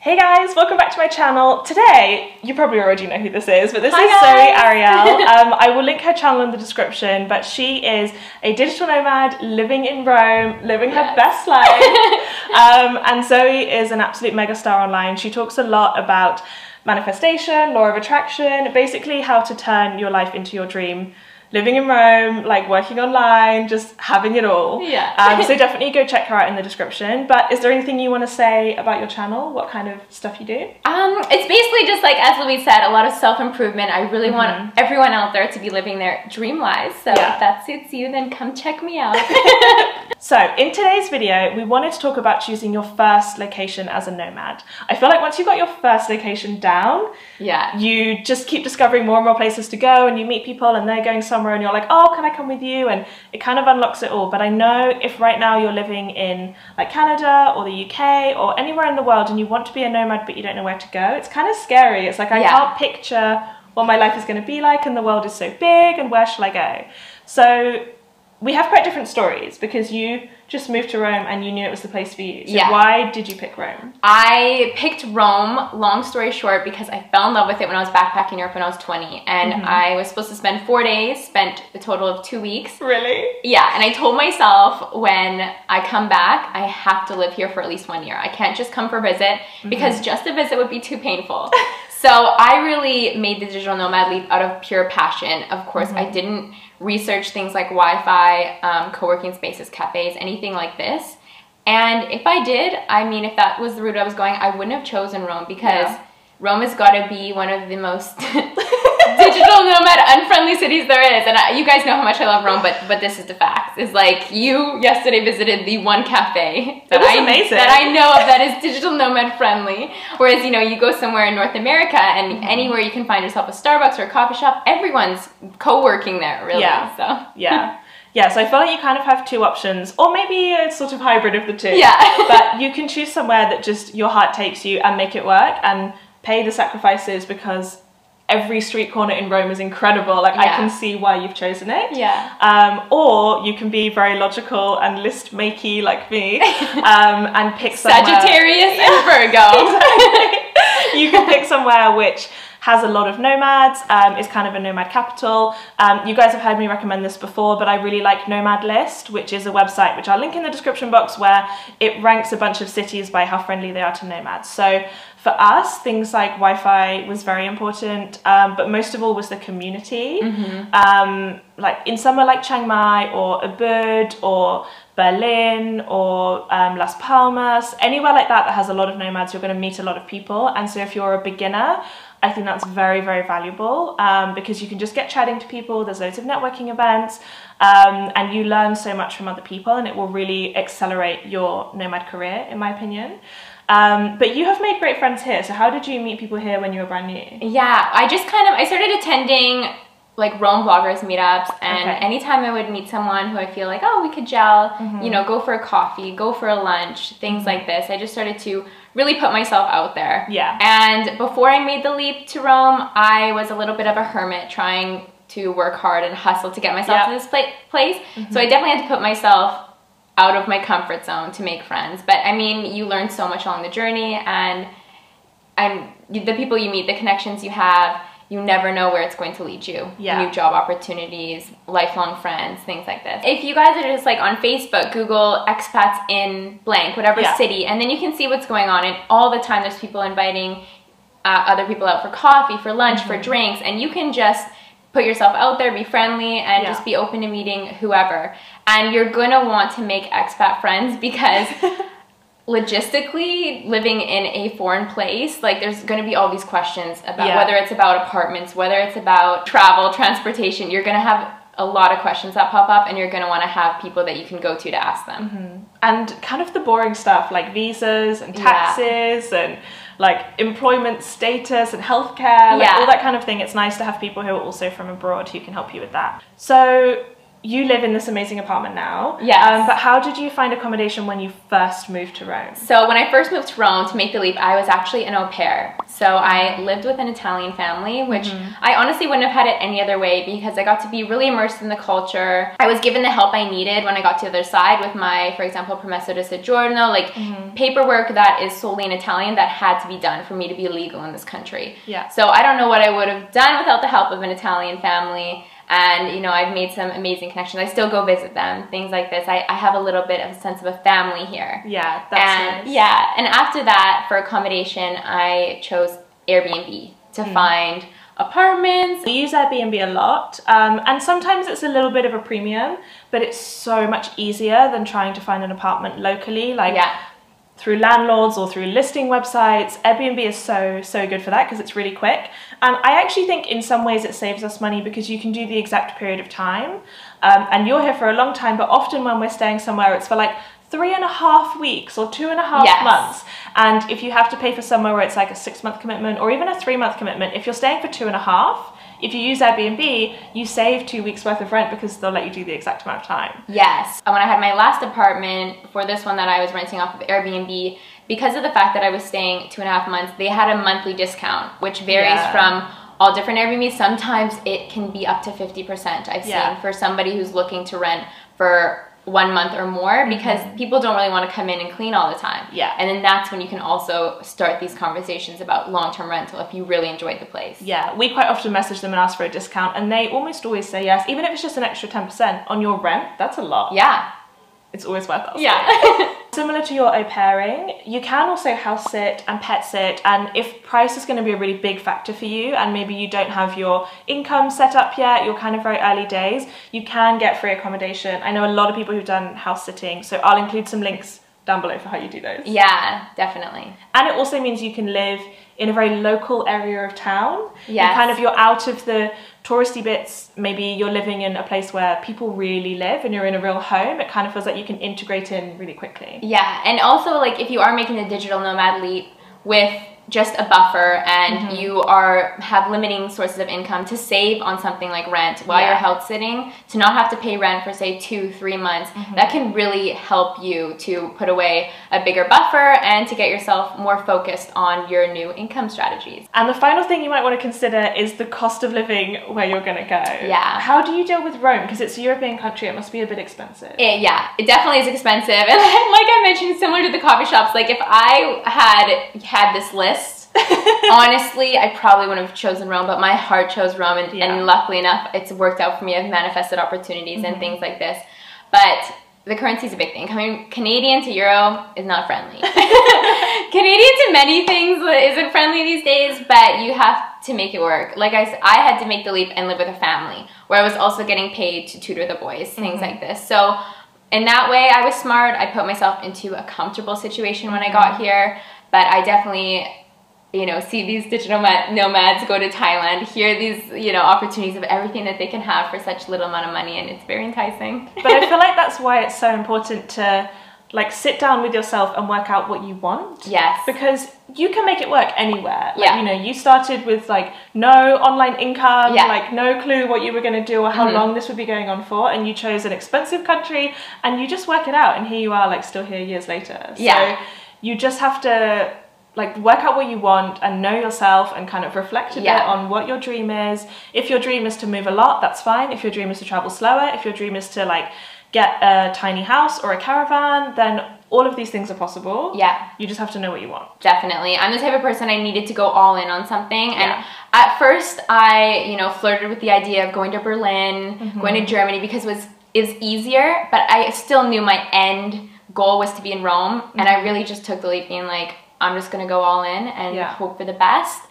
Hey guys, welcome back to my channel. Today, you probably already know who this is, but this is Hi Zoey guys. Arielle. I will link her channel in the description, but she is a digital nomad living in Rome, living her best life. And Zoey is an absolute megastar online. She talks a lot about manifestation, law of attraction, basically how to turn your life into your dream. Living in Rome, like working online, just having it all. Yeah. So definitely go check her out in the description. But is there anything you want to say about your channel? What kind of stuff you do? It's basically just like, as Louise said, a lot of self-improvement. I really want everyone out there to be living their dream lives. So if that suits you, then come check me out. So in today's video, we wanted to talk about choosing your first location as a nomad. I feel like once you've got your first location down, you just keep discovering more and more places to go, and you meet people and they're going somewhere and you're like, oh, can I come with you? And it kind of unlocks it all. But I know if right now you're living in like Canada or the UK or anywhere in the world and you want to be a nomad but you don't know where to go, it's kind of scary. It's like, I can't picture what my life is going to be like, and the world is so big, and where shall I go? So we have quite different stories, because you just moved to Rome and you knew it was the place for you. So why did you pick Rome? I picked Rome, long story short, because I fell in love with it when I was backpacking Europe when I was 20. And I was supposed to spend 4 days, spent a total of 2 weeks. Really? Yeah, and I told myself, when I come back, I have to live here for at least 1 year. I can't just come for a visit, because just a visit would be too painful. So I really made the digital nomad leap out of pure passion. Of course, I didn't research things like Wi-Fi, co-working spaces, cafes, anything like this. And if I did, I mean, if that was the route I was going, I wouldn't have chosen Rome, because Rome has got to be one of the most digital nomad unfriendly cities there is. And you guys know how much I love Rome, but this is the facts. It's like, you yesterday visited the one cafe that I know of that is digital nomad friendly. Whereas, you know, you go somewhere in North America and anywhere you can find yourself a Starbucks or a coffee shop, everyone's co-working there, really. Yeah, so I feel like you kind of have two options, or maybe a sort of hybrid of the two. But you can choose somewhere that just your heart takes you and make it work and pay the sacrifices, because every street corner in Rome is incredible. Like, I can see why you've chosen it. Or you can be very logical and list-makey like me, and pick somewhere... Sagittarius and Virgo. Exactly. You can pick somewhere which has a lot of nomads, is kind of a nomad capital. You guys have heard me recommend this before, but I really like Nomad List, which is a website which I'll link in the description box, where it ranks a bunch of cities by how friendly they are to nomads. So for us, things like Wi-Fi was very important, but most of all was the community. Like in somewhere like Chiang Mai or Ubud or Berlin or Las Palmas, anywhere like that that has a lot of nomads, you're going to meet a lot of people. And so if you're a beginner, I think that's very, very valuable, because you can just get chatting to people. There's loads of networking events, and you learn so much from other people, and it will really accelerate your nomad career, in my opinion. But you have made great friends here. So how did you meet people here when you were brand new? Yeah, I started attending like Rome bloggers meetups, and anytime I would meet someone who I feel like, oh, we could gel, you know, go for a coffee, go for a lunch, things like this. I just started to really put myself out there. And before I made the leap to Rome, I was a little bit of a hermit, trying to work hard and hustle to get myself to this place. So I definitely had to put myself out of my comfort zone to make friends. But I mean, you learn so much along the journey, and the people you meet, the connections you have, you never know where it's going to lead you. New job opportunities, lifelong friends, things like this. If you guys are just like on Facebook, Google expats in blank, whatever city, and then you can see what's going on. And all the time there's people inviting other people out for coffee, for lunch, for drinks, and you can just put yourself out there, be friendly, and just be open to meeting whoever. And you're gonna want to make expat friends, because logistically, living in a foreign place, like, there's going to be all these questions about whether it's about apartments, whether it's about travel, transportation. You're going to have a lot of questions that pop up, and you're going to want to have people that you can go to ask them. And kind of the boring stuff like visas and taxes and like employment status and healthcare, like all that kind of thing. It's nice to have people who are also from abroad who can help you with that. So you live in this amazing apartment now. Yes. But how did you find accommodation when you first moved to Rome? So when I first moved to Rome to make the leap, I was actually an au pair. So I lived with an Italian family, which I honestly wouldn't have had it any other way because I got to be really immersed in the culture. I was given the help I needed when I got to the other side with my, for example, permesso di soggiorno, like paperwork that is solely in Italian that had to be done for me to be legal in this country. Yeah. So I don't know what I would have done without the help of an Italian family. And, you know, I've made some amazing connections. I still go visit them, things like this. I have a little bit of a sense of a family here. Yeah, that's nice. Yeah, and after that, for accommodation, I chose Airbnb to find apartments. We use Airbnb a lot, and sometimes it's a little bit of a premium, but it's so much easier than trying to find an apartment locally. Like, through landlords or through listing websites. Airbnb is so good for that because it's really quick. And I actually think in some ways it saves us money because you can do the exact period of time. And you're here for a long time, but often when we're staying somewhere, it's for like 3.5 weeks or 2.5 months. And if you have to pay for somewhere where it's like a 6-month commitment or even a 3-month commitment, if you're staying for 2.5, if you use Airbnb, you save 2 weeks worth of rent because they'll let you do the exact amount of time. Yes. When I had my last apartment, for this one that I was renting off of Airbnb, because of the fact that I was staying 2.5 months, they had a monthly discount, which varies from all different Airbnbs. Sometimes it can be up to 50%, I've seen, for somebody who's looking to rent for 1 month or more, because people don't really want to come in and clean all the time. Yeah. And then that's when you can also start these conversations about long-term rental if you really enjoyed the place. Yeah, we quite often message them and ask for a discount, and they almost always say yes, even if it's just an extra 10% on your rent. That's a lot. Yeah. It's always worth asking. Yeah. Similar to your au pairing, you can also house sit and pet sit, and if price is going to be a really big factor for you and maybe you don't have your income set up yet, you're kind of very early days, you can get free accommodation. I know a lot of people who've done house sitting, so I'll include some links down below for how you do those. Yeah, definitely. And it also means you can live in a very local area of town. Yes. You're out of the touristy bits. Maybe you're living in a place where people really live and you're in a real home. It kind of feels like you can integrate in really quickly. Yeah, and also like if you are making the digital nomad leap with just a buffer and you have limiting sources of income, to save on something like rent while you're house sitting, to not have to pay rent for say 2-3 months, that can really help you to put away a bigger buffer and to get yourself more focused on your new income strategies. And the final thing you might want to consider is the cost of living where you're going to go. Yeah. How do you deal with Rome? Because it's a European country, it must be a bit expensive. Yeah, it definitely is expensive. And like I mentioned, similar to the coffee shops, like if I had this list, honestly, I probably wouldn't have chosen Rome, but my heart chose Rome, and luckily enough, it's worked out for me. I've manifested opportunities and things like this. But the currency is a big thing. Coming Canadian to Euro is not friendly. Canadian to many things isn't friendly these days, but you have to make it work. Like I said, I had to make the leap and live with a family, where I was also getting paid to tutor the boys, things like this. So in that way, I was smart. I put myself into a comfortable situation when I got here, but I definitely, see these digital nomads go to Thailand, hear these, opportunities of everything that they can have for such little amount of money, and it's very enticing. But I feel like that's why it's so important to sit down with yourself and work out what you want. Yes. Because you can make it work anywhere. You started with no online income, no clue what you were going to do or how long this would be going on for, and you chose an expensive country and you just work it out, and here you are still here years later. So you just have to work out what you want and know yourself and kind of reflect a bit on what your dream is. If your dream is to move a lot, that's fine. If your dream is to travel slower, if your dream is to get a tiny house or a caravan, then all of these things are possible. Yeah. You just have to know what you want. Definitely. I'm the type of person I needed to go all in on something. And at first I, flirted with the idea of going to Berlin, going to Germany, because it was easier, but I still knew my end goal was to be in Rome. And I really just took the leap being I'm just going to go all in and hope for the best,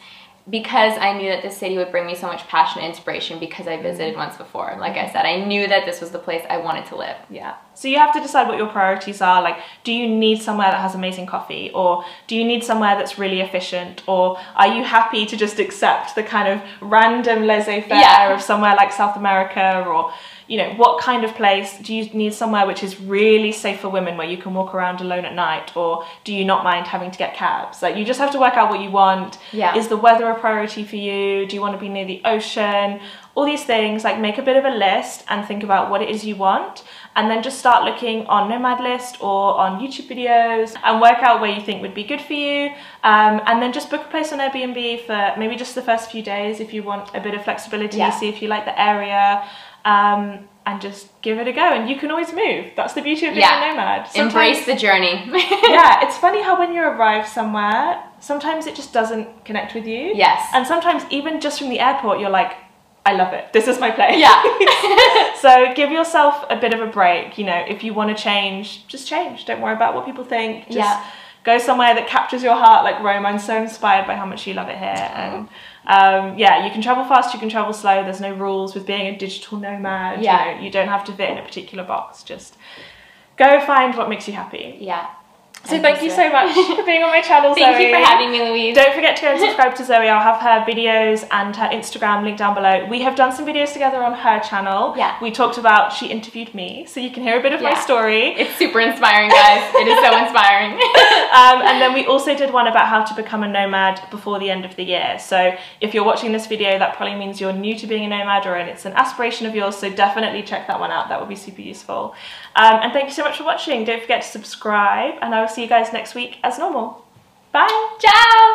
because I knew that this city would bring me so much passion and inspiration because I visited once before. Like I said, I knew that this was the place I wanted to live. Yeah. So you have to decide what your priorities are. Do you need somewhere that has amazing coffee, or do you need somewhere that's really efficient, or are you happy to just accept the kind of random laissez-faire of somewhere like South America, or you know, what kind of place do you need? Somewhere which is really safe for women, where you can walk around alone at night, or do you not mind having to get cabs? Like, you just have to work out what you want. Yeah. Is the weather a priority for you? Do you want to be near the ocean? All these things, like, make a bit of a list and think about what it is you want, and then just start looking on Nomad List or on YouTube videos and work out where you think would be good for you, and then just book a place on Airbnb for maybe just the first few days if you want a bit of flexibility, see if you like the area, and just give it a go. And you can always move. That's the beauty of being a nomad. Embrace the journey. Yeah, it's funny how when you arrive somewhere, sometimes it just doesn't connect with you. Yes. And sometimes even just from the airport, you're like, I love it. This is my place. Yeah. So give yourself a bit of a break. You know, if you want to change, just change. Don't worry about what people think. Just go somewhere that captures your heart, like Rome. I'm so inspired by how much you love it here. And yeah, you can travel fast, you can travel slow. There's no rules with being a digital nomad. Yeah. You know, you don't have to fit in a particular box. Just go find what makes you happy. Yeah. So thank you so much for being on my channel, Zoey. Thank you for having me, Louise. Don't forget to go and subscribe to Zoey. I'll have her videos and her Instagram linked down below. We have done some videos together on her channel. Yeah. We talked about, she interviewed me, so you can hear a bit of my story. It's super inspiring, guys. It is so inspiring. And then we also did one about how to become a nomad before the end of the year. So if you're watching this video, that probably means you're new to being a nomad, and it's an aspiration of yours, so definitely check that one out. That would be super useful. And thank you so much for watching. Don't forget to subscribe, and I will see you guys next week as normal. Bye. Ciao.